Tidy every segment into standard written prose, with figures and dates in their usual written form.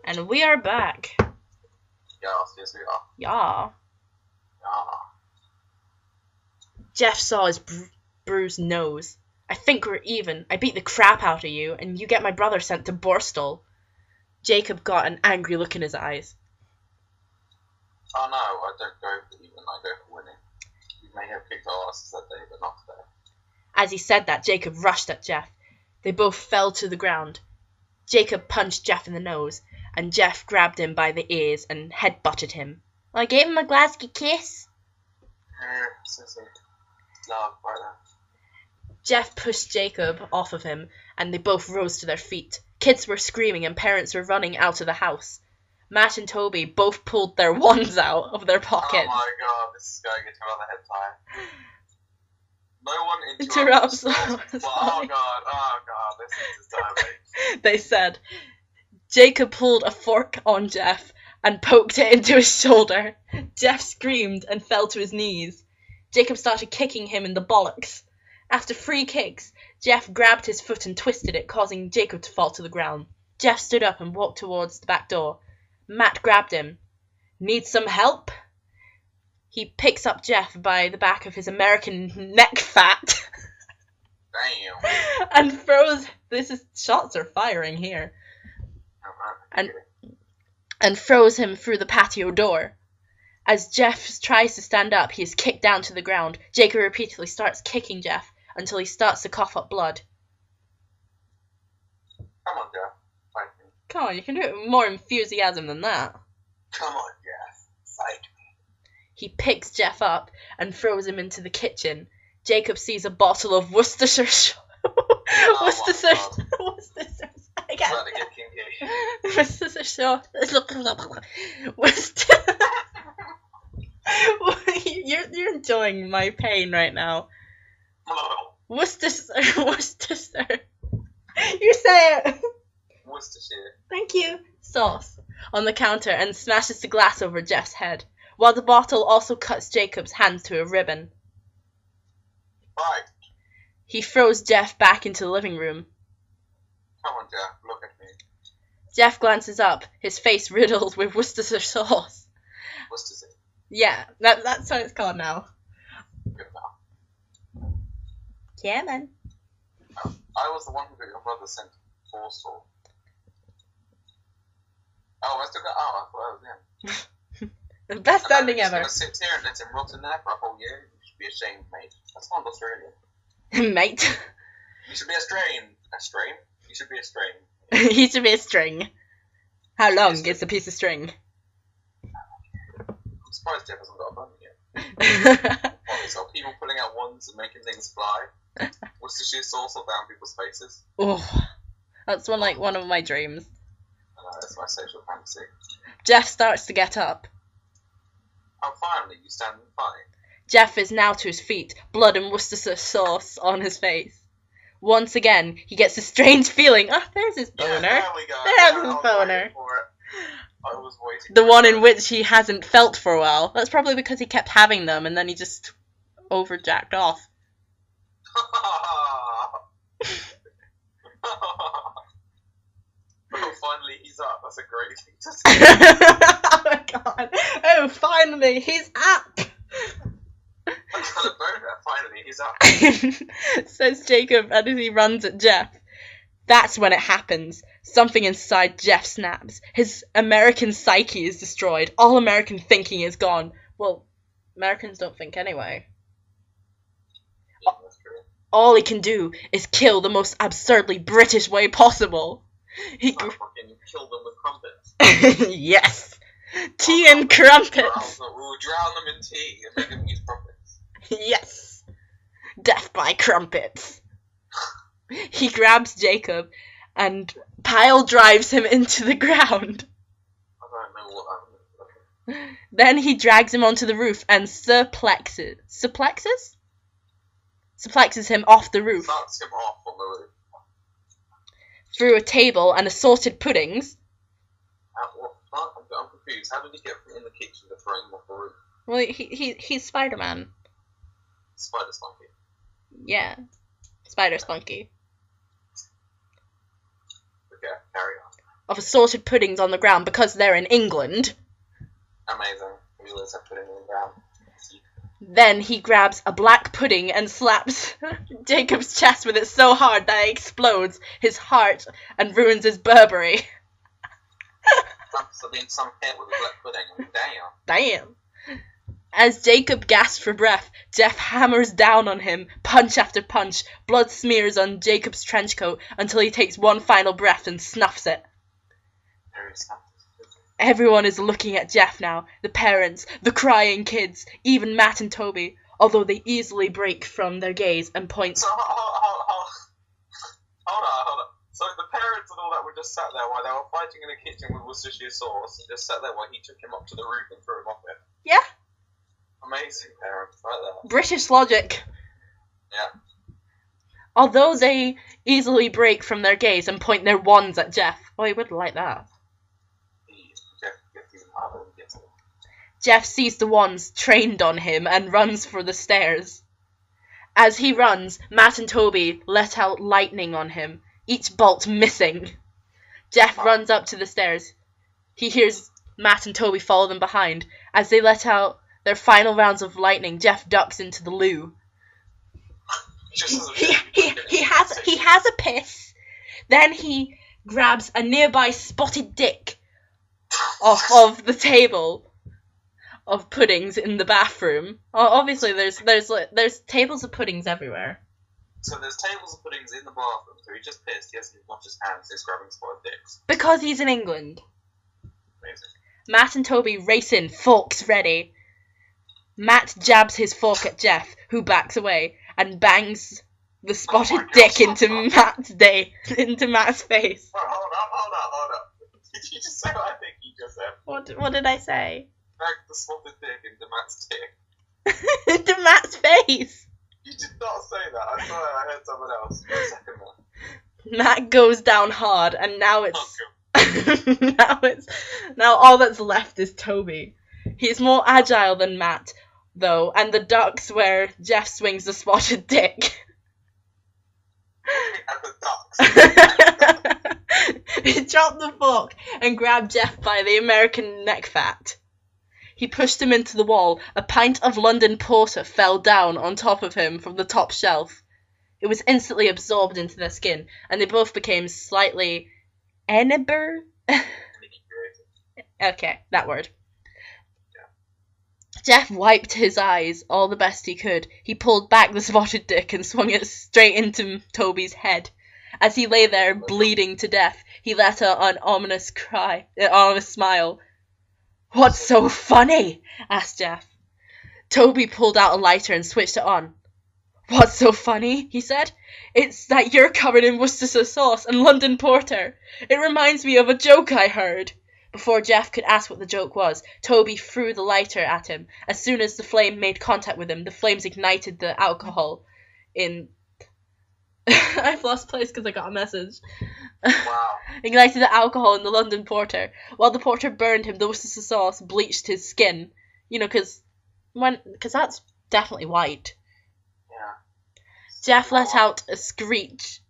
And we are back. Yes, we are. Yeah. Yeah. Jeff saw his bruised nose. I think we're even. I beat the crap out of you, and you get my brother sent to Borstal. Jacob got an angry look in his eyes. Oh no, I don't go for even, I go for winning. You may have kicked our asses that day, but not today. As he said that, Jacob rushed at Jeff. They both fell to the ground. Jacob punched Jeff in the nose, and Jeff grabbed him by the ears and head-butted him. I gave him a Glasgow kiss. Sissy. Love, brother. Jeff pushed Jacob off of him, and they both rose to their feet. Kids were screaming, and parents were running out of the house. Matt and Toby both pulled their wands out of their pockets. Oh my god, this is going into another head tie. No one Interrupts. Oh god, this is disturbing. They said. Jacob pulled a fork on Jeff and poked it into his shoulder. Jeff screamed and fell to his knees. Jacob started kicking him in the bollocks. After 3 kicks, Jeff grabbed his foot and twisted it, causing Jacob to fall to the ground. Jeff stood up and walked towards the back door. Matt grabbed him. Need some help? He picks up Jeff by the back of his American neck fat. Damn. And throws... Shots are firing here. And throws him through the patio door. As Jeff tries to stand up, he is kicked down to the ground. Jacob repeatedly starts kicking Jeff until he starts to cough up blood. Come on, Jeff. Fight me. Come on, you can do it with more enthusiasm than that. Come on, Jeff. Fight me. He picks Jeff up and throws him into the kitchen. Jacob sees a bottle of Worcestershire. Worcestershire. I can't. Worcestershire. You're enjoying my pain right now. Worcestershire. You say it. Worcestershire. Thank you. Sauce on the counter and smashes the glass over Jeff's head, while the bottle also cuts Jacob's hands to a ribbon. Right. He throws Jeff back into the living room. Come on, Jeff. Look at me. Jeff glances up, his face riddled with Worcestershire sauce. Worcestershire. Yeah, that's what it's called now. Good enough. Yeah, man. I was the one who got your brother sent to Borstal. Oh, I still got. Oh, I thought that was him. The best ending ever. He's gonna sit here and let him rot in there for a whole year. You should be ashamed, mate. That's not Australian. Mate. You should be Australian. Australian? You should be Australian. He should be a string. How long is a piece of string? I'm surprised Jeff hasn't got a bun yet. Are people pulling out wands and making things fly? Worcestershire sauce all down people's faces? Oh, that's one of my dreams. I know, that's my social fantasy. Jeff starts to get up. Oh, finally, you stand fine. Jeff is now to his feet, blood and Worcestershire sauce on his face. Once again, he gets a strange feeling. Oh, there's his boner. Yeah, there we go. There's his boner. I was waiting. The one in which he hasn't felt for a while. That's probably because he kept having them and then he just overjacked off. Oh, finally he's up. That's a great thing to say. Oh my god. Oh, finally he's up. I got a boner. Finally he's up. Says Jacob as he runs at Jeff. That's when it happens. Something inside Jeff snaps. His American psyche is destroyed. All American thinking is gone. Well, Americans don't think anyway. Yeah, that's true. All he can do is kill the most absurdly British way possible. He fucking kill them with crumpets. Yes. Tea and crumpets. We'll drown them in tea and make them use crumpets. Yes. Death by crumpets. He grabs Jacob and pile drives him into the ground. I don't know what that means. Then he drags him onto the roof and suplexes him off the roof. Knocks him off on the roof. Through a table and assorted puddings. I'm confused. How did he get from in the kitchen to throw him off the roof? Well, he's Spider-Man. Spider Spunky. Yeah. Spider Spunky. Okay, carry on. of assorted puddings on the ground because they're in England. Amazing. We always have pudding on the ground. Then he grabs a black pudding and slaps Jacob's chest with it so hard that it explodes his heart and ruins his Burberry. So being some hit with a black pudding. Damn. As Jacob gasps for breath, Jeff hammers down on him, punch after punch. Blood smears on Jacob's trench coat until he takes one final breath and snuffs it. Everyone is looking at Jeff now. The parents, the crying kids, even Matt and Toby, although they easily break from their gaze and point... So, hold on. So the parents and all that were just sat there while they were fighting in the kitchen with Worcestershire sauce, and just sat there while he took him up to the roof and threw him off it. Yeah. Amazing parents, right there. British logic. Yeah. Although they easily break from their gaze and point their wands at Jeff. Oh, he would like that. Jeff sees the wands trained on him and runs for the stairs. As he runs, Matt and Toby let out lightning on him, each bolt missing. Jeff runs up to the stairs. He hears Matt and Toby follow them behind. As they let out their final rounds of lightning, Jeff ducks into the loo. He has a piss. Then he grabs a nearby spotted dick off of the table of puddings in the bathroom. Obviously, there's tables of puddings everywhere. So there's tables of puddings in the bathroom. So he just pissed. He hasn't washed his hands. He's grabbing spotted dicks. Because he's in England. Amazing. Matt and Toby race in, forks ready. Matt jabs his fork at Jeff, who backs away and bangs the spotted dick into Matt's face. Hold up. Did you just say what I think you just said? What did I say? Bang the spotted dick into Matt's dick. Into Matt's face. You did not say that. I thought I heard someone else for a second there. Matt goes down hard, and now it's now all that's left is Toby. He's more agile than Matt, though, and the ducks where Jeff swings the spotted dick. And the ducks. He dropped the fork and grabbed Jeff by the American neck fat. He pushed him into the wall. A pint of London Porter fell down on top of him from the top shelf. It was instantly absorbed into their skin, and they both became slightly enamored. Okay, that word. Jeff wiped his eyes all the best he could. He pulled back the spotted dick and swung it straight into Toby's head. As he lay there, bleeding to death, he let out an ominous smile. "What's so funny?" asked Jeff. Toby pulled out a lighter and switched it on. "What's so funny?" he said. "It's that you're covered in Worcestershire sauce and London Porter. It reminds me of a joke I heard." Before Jeff could ask what the joke was, Toby threw the lighter at him. As soon as the flame made contact with him, the flames ignited the alcohol in... I've lost place because I got a message. Wow. Ignited the alcohol in the London Porter. While the porter burned him, the Worcestershire sauce bleached his skin. You know, because that's definitely white. Yeah. Jeff let out a screech.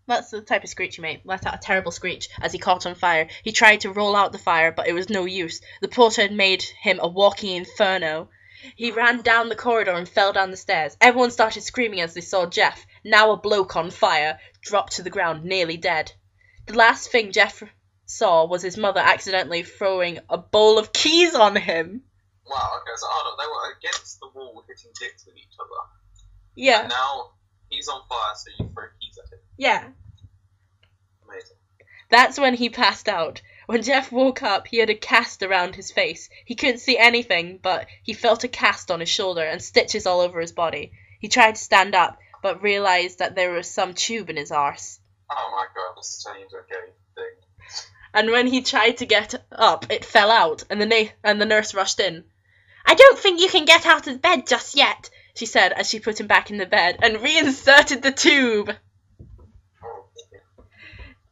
That's the type of screech he made. Let out a terrible screech as he caught on fire. He tried to roll out the fire, but it was no use. The porter had made him a walking inferno. He ran down the corridor and fell down the stairs. Everyone started screaming as they saw Jeff, now a bloke on fire, drop to the ground, nearly dead. The last thing Jeff saw was his mother accidentally throwing a bowl of keys on him. Wow, okay, so hold on, they were against the wall hitting dicks with each other. Yeah. And now he's on fire, so you throw keys at him. Yeah. Amazing. That's when he passed out. When Jeff woke up, he had a cast around his face. He couldn't see anything, but he felt a cast on his shoulder and stitches all over his body. He tried to stand up, but realised that there was some tube in his arse. Oh my god, this is turning into a gay thing. And when he tried to get up, it fell out, and the nurse rushed in. "I don't think you can get out of bed just yet," she said as she put him back in the bed and reinserted the tube.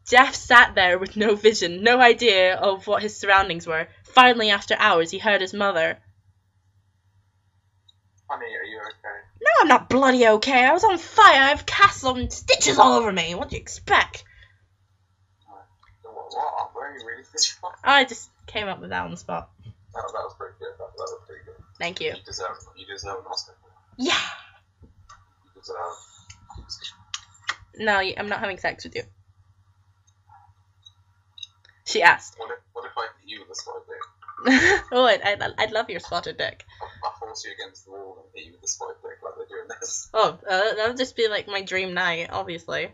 Jeff sat there with no vision, no idea of what his surroundings were. Finally, after hours, he heard his mother. Honey, are you okay? "No, I'm not bloody okay. I was on fire. I have casts and stitches all over me. What do you expect?" doing really good job. I just came up with that on the spot. That was pretty good. That was pretty good. Thank you. You deserve an Oscar. Yeah. You deserve. No, I'm not having sex with you. She asked. What if I hit you with a spotted dick? Oh, I'd love your spotted dick. I'll force you against the wall and hit you with a spotted dick like they do in this. Oh, that would just be like my dream night, obviously.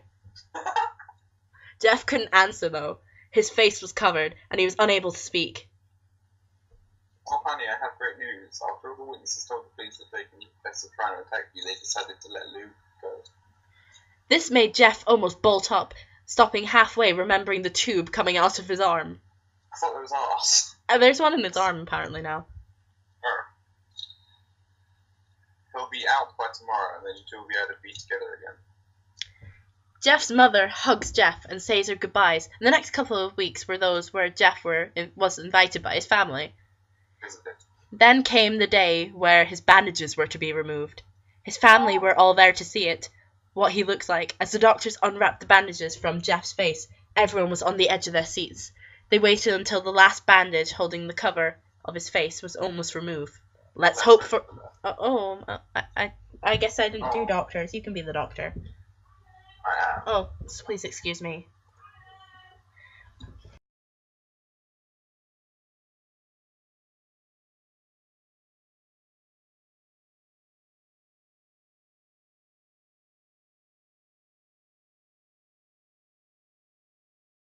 Jeff couldn't answer though. His face was covered, and he was unable to speak. Oh, honey, I have great news. After all the witnesses told the police that they confessed to trying to attack you, they decided to let Lou go. This made Jeff almost bolt up, stopping halfway, remembering the tube coming out of his arm. I thought it was arse. There's one in his arm apparently now. He'll be out by tomorrow, and then you two will be able to be together again. Jeff's mother hugs Jeff and says her goodbyes. And the next couple of weeks were those where Jeff was invited by his family. Then came the day where his bandages were to be removed. His family were all there to see it, what he looks like. As the doctors unwrapped the bandages from Jeff's face, everyone was on the edge of their seats. They waited until the last bandage holding the cover of his face was almost removed. Let's hope for... I guess I didn't do doctors. You can be the doctor. I am. Oh, please excuse me.